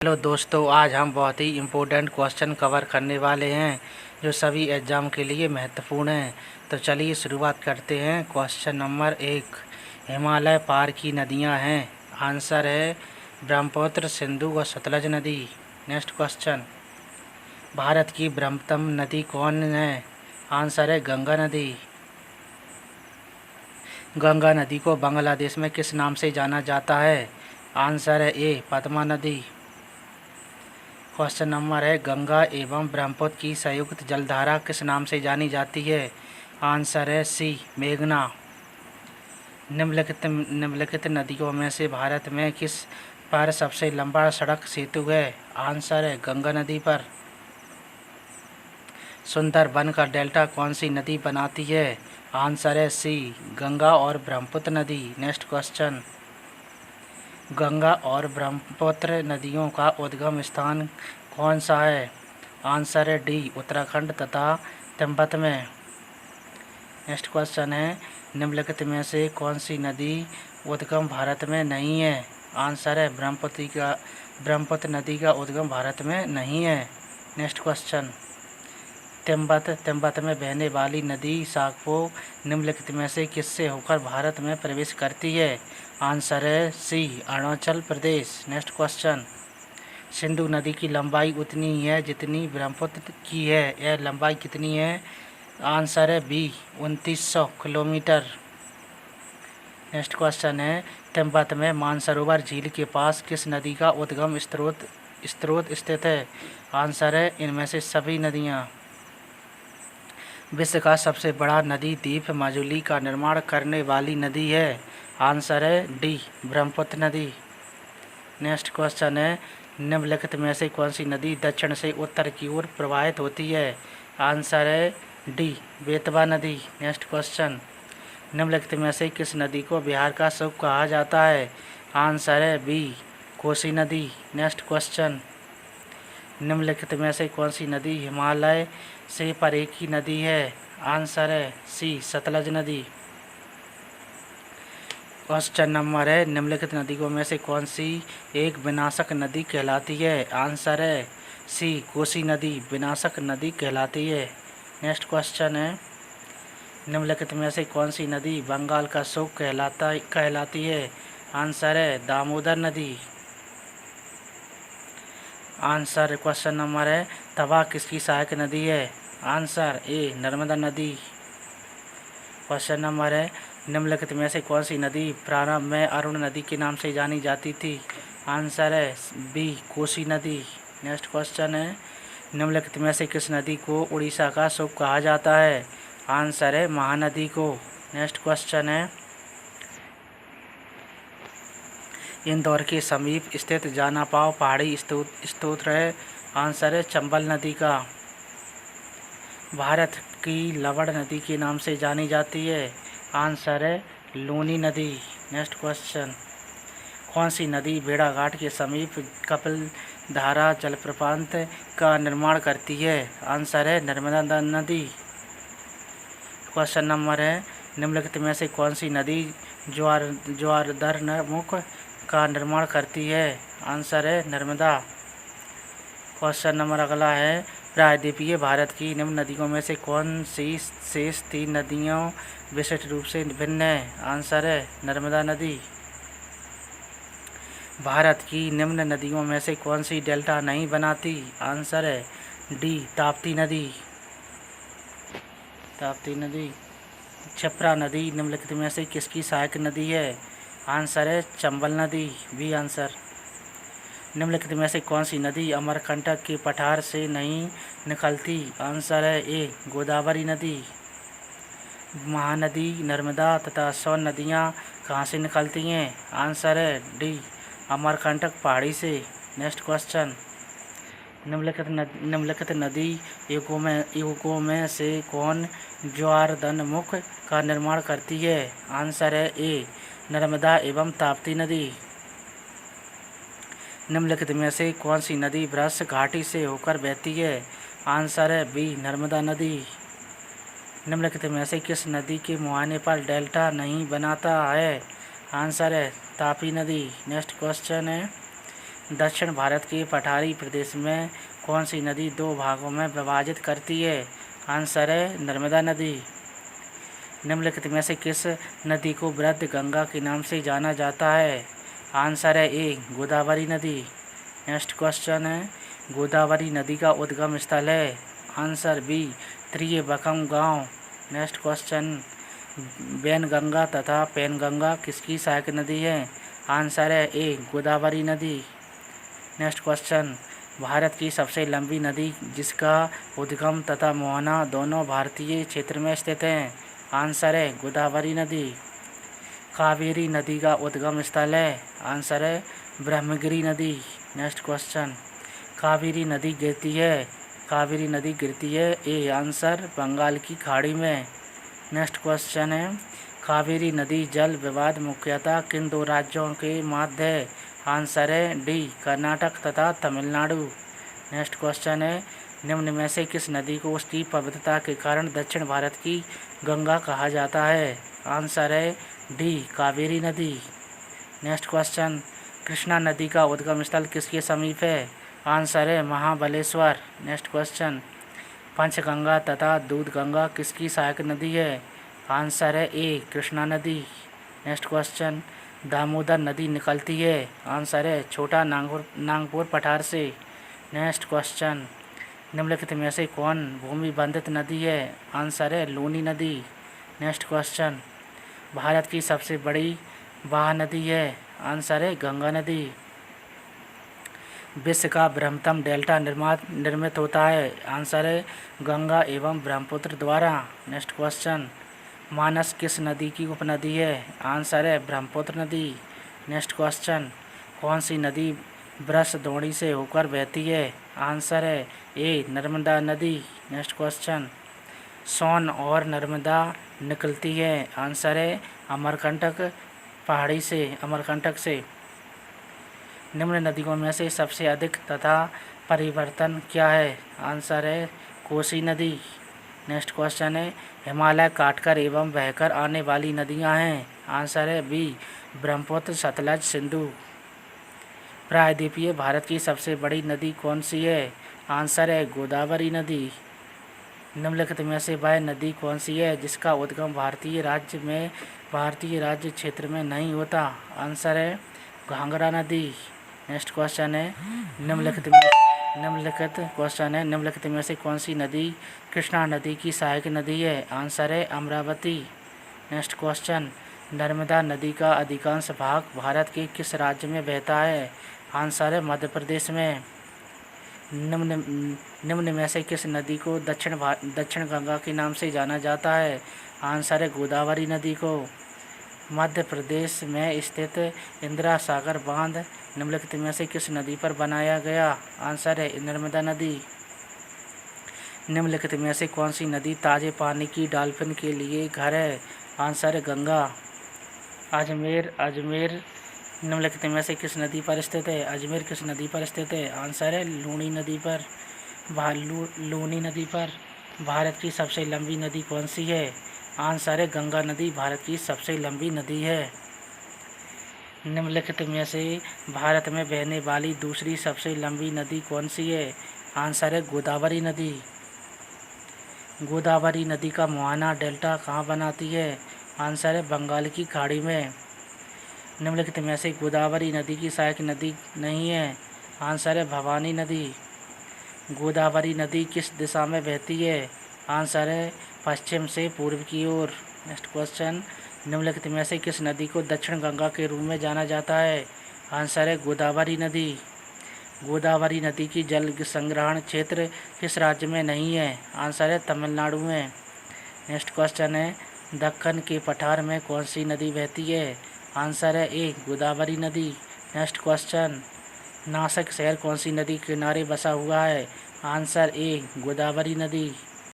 Hello दोस्तों, आज हम बहुत ही इम्पोर्टेंट क्वेश्चन कवर करने वाले हैं जो सभी एग्ज़ाम के लिए महत्वपूर्ण हैं। तो चलिए शुरुआत करते हैं। क्वेश्चन नंबर 1, हिमालय पार की नदियां हैं। आंसर है ब्रह्मपुत्र, सिंधु व सतलज नदी। नेक्स्ट क्वेश्चन, भारत की बृहत्तम नदी कौन है? आंसर है गंगा नदी। गंगा नदी को बांग्लादेश में किस नाम से जाना जाता है? आंसर है ए, पद्मा नदी। क्वेश्चन नंबर है, गंगा एवं ब्रह्मपुत्र की संयुक्त जलधारा किस नाम से जानी जाती है? आंसर है सी, मेघना। निम्नलिखित नदियों में से भारत में किस पर सबसे लंबा सड़क सेतु है? आंसर है गंगा नदी पर। सुंदरबन का डेल्टा कौन सी नदी बनाती है? आंसर है सी, गंगा और ब्रह्मपुत्र नदी। नेक्स्ट क्वेश्चन, गंगा और ब्रह्मपुत्र नदियों का उद्गम स्थान कौन सा है? आंसर है डी, उत्तराखंड तथा तिब्बत में। नेक्स्ट क्वेश्चन है, निम्नलिखित में से कौन सी नदी उद्गम भारत में नहीं है? आंसर है ब्रह्मपुत्र नदी का उद्गम भारत में नहीं है। नेक्स्ट क्वेश्चन, तिब्बत में बहने वाली नदी शाकपो निम्नलिखित में से किससे होकर भारत में प्रवेश करती है? आंसर है सी, अरुणाचल प्रदेश। नेक्स्ट क्वेश्चन, सिंधु नदी की लंबाई उतनी ही है जितनी ब्रह्मपुत्र की है। यह लंबाई कितनी है? आंसर है बी, 2900 किलोमीटर। नेक्स्ट क्वेश्चन है, तिब्बत में मानसरोवर झील के पास किस नदी का उद्गम स्रोत स्थित है? आंसर है इनमें से सभी नदियाँ। विश्व का सबसे बड़ा नदी द्वीप माजुली का निर्माण करने वाली नदी है। आंसर है डी, ब्रह्मपुत्र नदी। नेक्स्ट क्वेश्चन है, निम्नलिखित में से कौन सी नदी दक्षिण से उत्तर की ओर प्रवाहित होती है? आंसर है डी, बेतवा नदी। नेक्स्ट क्वेश्चन, निम्नलिखित में से किस नदी को बिहार का सूप कहा जाता है? आंसर है बी, कोसी नदी। नेक्स्ट क्वेश्चन, निम्नलिखित में से कौन सी नदी हिमालय से परे की नदी है? आंसर है सी, सतलज नदी। क्वेश्चन नंबर है, निम्नलिखित नदियों में से कौन सी एक विनाशक नदी कहलाती है? आंसर है सी, कोसी नदी विनाशक नदी कहलाती है। नेक्स्ट क्वेश्चन है, निम्नलिखित में से कौन सी नदी बंगाल का सूप कहलाती है? आंसर है दामोदर नदी। आंसर क्वेश्चन नंबर है, तवा किसकी सहायक नदी है? आंसर ए, नर्मदा नदी। क्वेश्चन नंबर है, निम्नलिखित में से कौन सी नदी प्रारंभ में अरुण नदी के नाम से जानी जाती थी? आंसर है बी, कोसी नदी। नेक्स्ट क्वेश्चन है, निम्नलिखित में से किस नदी को उड़ीसा का सूप कहा जाता है? आंसर है महानदी को। नेक्स्ट क्वेश्चन है, इंदौर के समीप स्थित जानापाव पहाड़ी स्रोत है। आंसर है चंबल नदी का। भारत की लवण नदी के नाम से जानी जाती है। आंसर है लूनी नदी। नेक्स्ट क्वेश्चन, कौन सी नदी भेड़ाघाट के समीप कपिलधारा जलप्रपात का निर्माण करती है? आंसर है नर्मदा नदी। क्वेश्चन नंबर है, निम्नलिखित में से कौन सी नदी ज्वारधरमुख का निर्माण करती है? आंसर है नर्मदा। क्वेश्चन नंबर अगला है, प्रायद्वीपीय भारत की निम्न नदियों में से कौन सी शेष 3 नदियों विशिष्ट रूप से भिन्न है? आंसर है नर्मदा नदी। भारत की निम्न नदियों में से कौन सी डेल्टा नहीं बनाती? आंसर है डी, ताप्ती नदी। ताप्ती नदी। क्षिप्रा नदी निम्नलिखित में से किसकी सहायक नदी है? आंसर है चंबल नदी, बी आंसर। निम्नलिखित में से कौन सी नदी अमरकंटक के पठार से नहीं निकलती? आंसर है ए, गोदावरी नदी। महानदी, नर्मदा तथा सोन नदियाँ कहाँ से निकलती हैं? आंसर है डी, अमरकंटक पहाड़ी से। नेक्स्ट क्वेश्चन, निम्नलिखित नदी युगों में से कौन ज्वारधरमुख का निर्माण करती है? आंसर है ए, नर्मदा एवं ताप्ती नदी। निम्नलिखित में से कौन सी नदी वृष घाटी से होकर बहती है? आंसर है बी, नर्मदा नदी। निम्नलिखित में से किस नदी के मुहाने पर डेल्टा नहीं बनाता है? आंसर है तापी नदी। नेक्स्ट क्वेश्चन है, दक्षिण भारत के पठारी प्रदेश में कौन सी नदी दो भागों में विभाजित करती है? आंसर है नर्मदा नदी। निम्नलिखित में से किस नदी को वृद्ध गंगा के नाम से जाना जाता है? आंसर है ए गोदावरी नदी। नेक्स्ट क्वेश्चन है, गोदावरी नदी का उद्गम स्थल है? आंसर बी त्रियबकम गांव। नेक्स्ट क्वेश्चन, वैनगंगा तथा पैनगंगा किसकी सहायक नदी है? आंसर है ए गोदावरी नदी। नेक्स्ट क्वेश्चन, भारत की सबसे लंबी नदी जिसका उद्गम तथा मोहना दोनों भारतीय क्षेत्र में स्थित हैं? आंसर है गोदावरी नदी। कावेरी नदी का उद्गम स्थल है? आंसर है ब्रह्मगिरी नदी। नेक्स्ट क्वेश्चन, कावेरी नदी गिरती है ए आंसर बंगाल की खाड़ी में। नेक्स्ट क्वेश्चन है, कावेरी नदी जल विवाद मुख्यतः किन दो राज्यों के मध्य है? आंसर है डी कर्नाटक तथा तमिलनाडु। नेक्स्ट क्वेश्चन है, निम्न में से किस नदी को उसकी पवित्रता के कारण दक्षिण भारत की गंगा कहा जाता है? आंसर है डी कावेरी नदी। नेक्स्ट क्वेश्चन, कृष्णा नदी का उद्गम स्थल किसके समीप है? आंसर है महाबलेश्वर। नेक्स्ट क्वेश्चन, पंचगंगा तथा दूधगंगा किसकी सहायक नदी है? आंसर है ए कृष्णा नदी। नेक्स्ट क्वेश्चन, दामोदर नदी निकलती है? आंसर है छोटा नागपुर पठार से। नेक्स्ट क्वेश्चन, निम्नलिखित में से कौन भूमि बंधित नदी है? आंसर है लूनी नदी। नेक्स्ट क्वेश्चन, भारत की सबसे बड़ी वाह नदी है? आंसर है गंगा नदी। विश्व का बृहत्तम डेल्टा निर्मित होता है? आंसर है गंगा एवं ब्रह्मपुत्र द्वारा। नेक्स्ट क्वेश्चन, मानस किस नदी की उपनदी है? आंसर है ब्रह्मपुत्र नदी। नेक्स्ट क्वेश्चन, कौन सी नदी ब्रश द्रोणी से होकर बहती है? आंसर है ए नर्मदा नदी। नेक्स्ट क्वेश्चन, सोन और नर्मदा निकलती है? आंसर है अमरकंटक पहाड़ी से, अमरकंटक से। निम्न नदियों में से सबसे अधिक तथा परिवर्तन क्या है? आंसर है कोसी नदी। नेक्स्ट क्वेश्चन है, हिमालय काटकर एवं बहकर आने वाली नदियां हैं? आंसर है बी ब्रह्मपुत्र सतलज सिंधु। प्रायद्वीपीय भारत की सबसे बड़ी नदी कौन सी है? आंसर है गोदावरी नदी। निम्नलिखित में से वह नदी कौन सी है जिसका उद्गम भारतीय राज्य क्षेत्र में नहीं होता? आंसर है घाघरा नदी। नेक्स्ट क्वेश्चन है, निम्नलिखित में से कौन सी नदी कृष्णा नदी की सहायक नदी है? आंसर है अमरावती। नेक्स्ट क्वेश्चन, नर्मदा नदी का अधिकांश भाग भारत के किस राज्य में बहता है? आंसर है मध्य प्रदेश में। निम्न में से किस नदी को दक्षिण गंगा के नाम से जाना जाता है? आंसर है गोदावरी नदी को। मध्य प्रदेश में स्थित इंदिरा सागर बांध निम्नलिखित में से किस नदी पर बनाया गया? आंसर है नर्मदा नदी। निम्नलिखित में से कौन सी नदी ताजे पानी की डॉल्फिन के लिए घर है? आंसर है गंगा। अजमेर निम्नलिखित में से किस नदी पर स्थित है? अजमेर किस नदी पर स्थित है? आंसर है लूनी नदी पर। लूनी नदी पर। भारत की सबसे लंबी नदी कौन सी है? आंसर है गंगा नदी भारत की सबसे लंबी नदी है। निम्नलिखित में से भारत में बहने वाली दूसरी सबसे लंबी नदी कौन सी है? आंसर है गोदावरी नदी। गोदावरी नदी का मुहाना डेल्टा कहाँ बनाती है? आंसर है बंगाल की खाड़ी में। निम्नलिखित में से गोदावरी नदी की सहायक नदी नहीं है? आंसर है भवानी नदी। गोदावरी नदी किस दिशा में बहती है? आंसर है पश्चिम से पूर्व की ओर। नेक्स्ट क्वेश्चन, निम्नलिखित में से किस नदी को दक्षिण गंगा के रूप में जाना जाता है? आंसर है गोदावरी नदी। गोदावरी नदी की जल संग्रहण क्षेत्र किस राज्य में नहीं है? आंसर है तमिलनाडु में। नेक्स्ट क्वेश्चन है, दक्कन के पठार में कौन सी नदी बहती है? आंसर है ए गोदावरी नदी। नेक्स्ट क्वेश्चन, नासिक शहर कौन सी नदी किनारे बसा हुआ है? आंसर ए गोदावरी नदी।